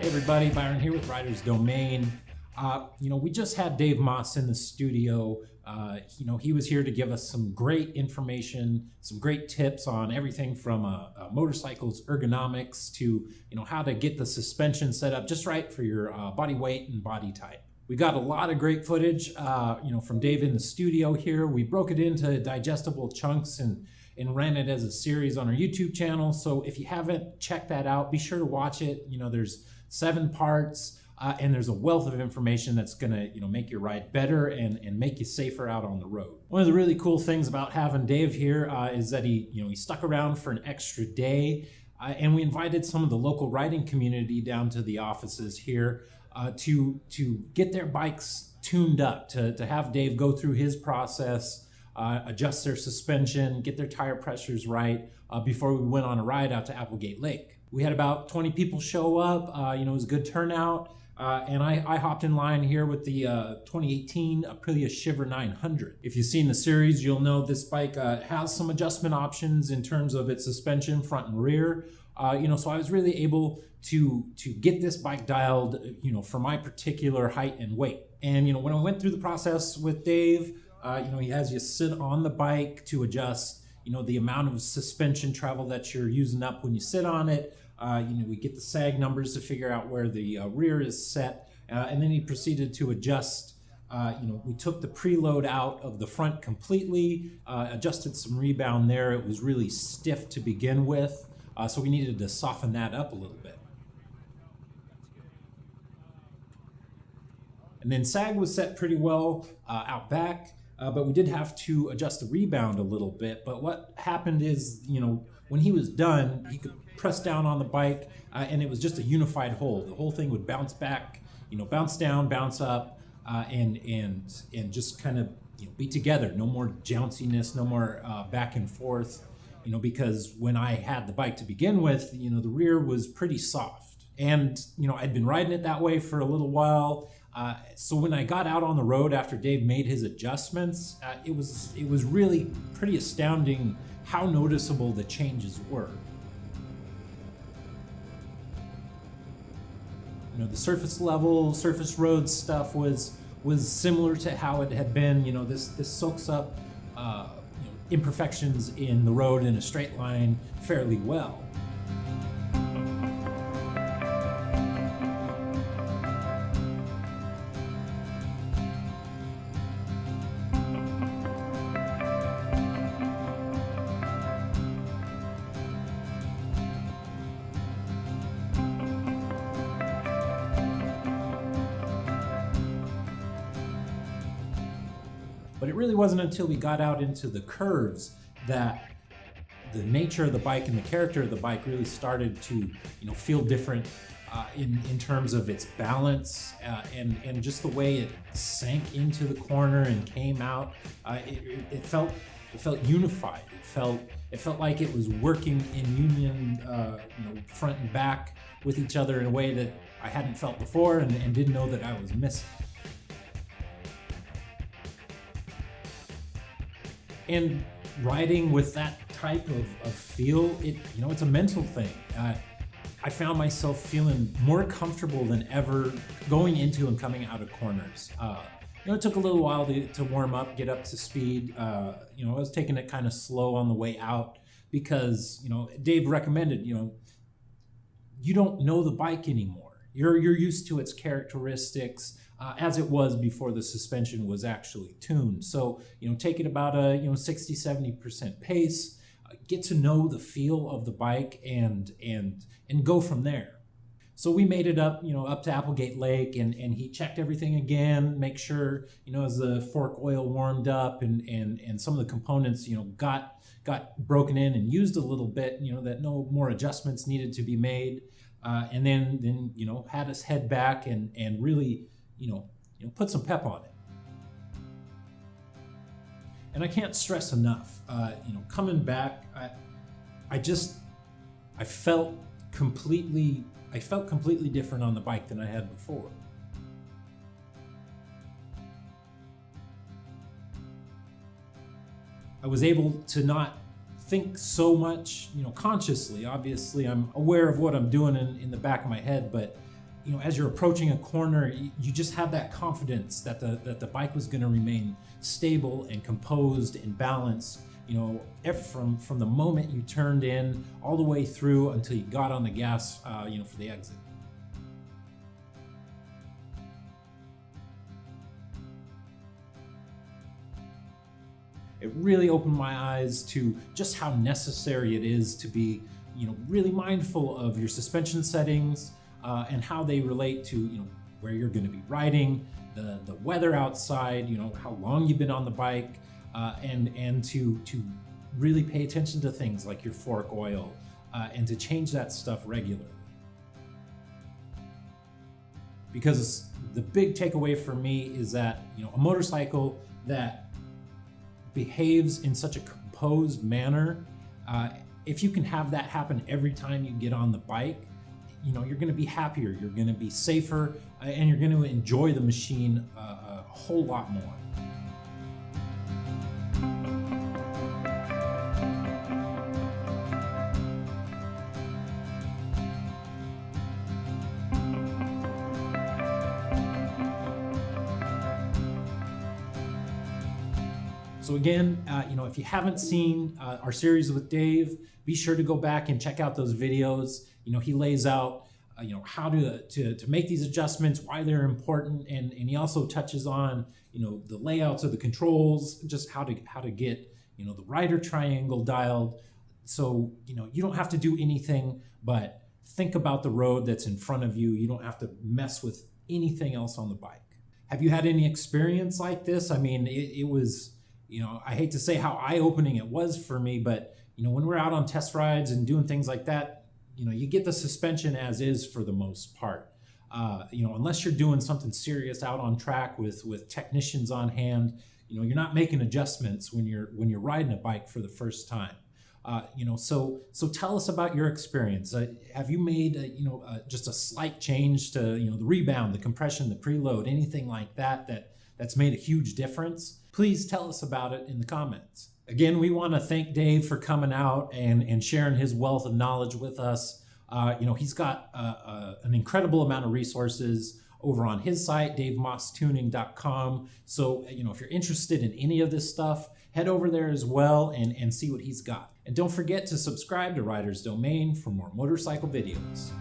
Hey everybody, Byron here with Riders Domain. We just had Dave Moss in the studio. He was here to give us some great information, some great tips on everything from motorcycles ergonomics to how to get the suspension set up just right for your body weight and body type. We got a lot of great footage, from Dave in the studio here. We broke it into digestible chunks and ran it as a series on our YouTube channel. So if you haven't checked that out, be sure to watch it. There's 7 parts, and there's a wealth of information that's gonna make your ride better and make you safer out on the road. One of the really cool things about having Dave here is that he stuck around for an extra day, and we invited some of the local riding community down to the offices here to get their bikes tuned up, to have Dave go through his process, adjust their suspension, get their tire pressures right before we went on a ride out to Applegate Lake. We had about 20 people show up. It was a good turnout. And I hopped in line here with the 2018 Aprilia Shiver 900. If you've seen the series, you'll know this bike has some adjustment options in terms of its suspension, front and rear. So I was really able to get this bike dialed, for my particular height and weight. And, when I went through the process with Dave, he has you sit on the bike to adjust, the amount of suspension travel that you're using up when you sit on it. We get the sag numbers to figure out where the rear is set, and then he proceeded to adjust. We took the preload out of the front completely, adjusted some rebound there. It was really stiff to begin with, so we needed to soften that up a little bit. And then sag was set pretty well out back, but we did have to adjust the rebound a little bit. But what happened is, when he was done, he could press down on the bike, and it was just a unified hold. The whole thing would bounce back, bounce down, bounce up, and just kind of be together. No more jounciness, no more back and forth. Because when I had the bike to begin with, the rear was pretty soft, and I'd been riding it that way for a little while. So when I got out on the road after Dave made his adjustments, it was really pretty astounding how noticeable the changes were. The surface level, surface road stuff was similar to how it had been. This soaks up imperfections in the road in a straight line fairly well. But it really wasn't until we got out into the curves that the nature of the bike and the character of the bike really started to, feel different in terms of its balance and just the way it sank into the corner and came out. It felt unified. It felt like it was working in union, front and back with each other in a way that I hadn't felt before and didn't know that I was missing. And riding with that type of feel, it's a mental thing. I found myself feeling more comfortable than ever going into and coming out of corners. It took a little while to warm up, get up to speed. I was taking it kind of slow on the way out because, Dave recommended, you don't know the bike anymore. You're used to its characteristics as it was before the suspension was actually tuned. So, take it about a 60-70% pace, get to know the feel of the bike and go from there. So we made it up, up to Applegate Lake, and he checked everything again, make sure, as the fork oil warmed up and some of the components, got broken in and used a little bit, that no more adjustments needed to be made. And then had us head back and really, put some pep on it. And I can't stress enough, coming back, I felt completely different on the bike than I had before. I was able to not think so much, consciously. Obviously, I'm aware of what I'm doing in the back of my head, but as you're approaching a corner, you just have that confidence that the bike was going to remain stable and composed and balanced, from the moment you turned in all the way through until you got on the gas, for the exit. It really opened my eyes to just how necessary it is to be, really mindful of your suspension settings and how they relate to, where you're going to be riding, the weather outside, how long you've been on the bike, and to really pay attention to things like your fork oil and to change that stuff regularly. Because the big takeaway for me is that, a motorcycle that behaves in such a composed manner, if you can have that happen every time you get on the bike, you're going to be happier, you're going to be safer, and you're going to enjoy the machine a whole lot more. So again, if you haven't seen our series with Dave, be sure to go back and check out those videos. He lays out, how to make these adjustments, why they're important, and he also touches on, the layouts of the controls, just how to get, the rider triangle dialed. So, you don't have to do anything but think about the road that's in front of you. You don't have to mess with anything else on the bike. Have you had any experience like this? I mean, it was, I hate to say how eye-opening it was for me, but, when we're out on test rides and doing things like that, you get the suspension as is for the most part. Unless you're doing something serious out on track with technicians on hand, you're not making adjustments when you're riding a bike for the first time. So tell us about your experience. Have you made just a slight change to the rebound, the compression, the preload, anything like that's made a huge difference? Please tell us about it in the comments. Again, we want to thank Dave for coming out and sharing his wealth of knowledge with us. He's got an incredible amount of resources over on his site, davemosstuning.com. So, if you're interested in any of this stuff, head over there as well and see what he's got. And don't forget to subscribe to Rider's Domain for more motorcycle videos.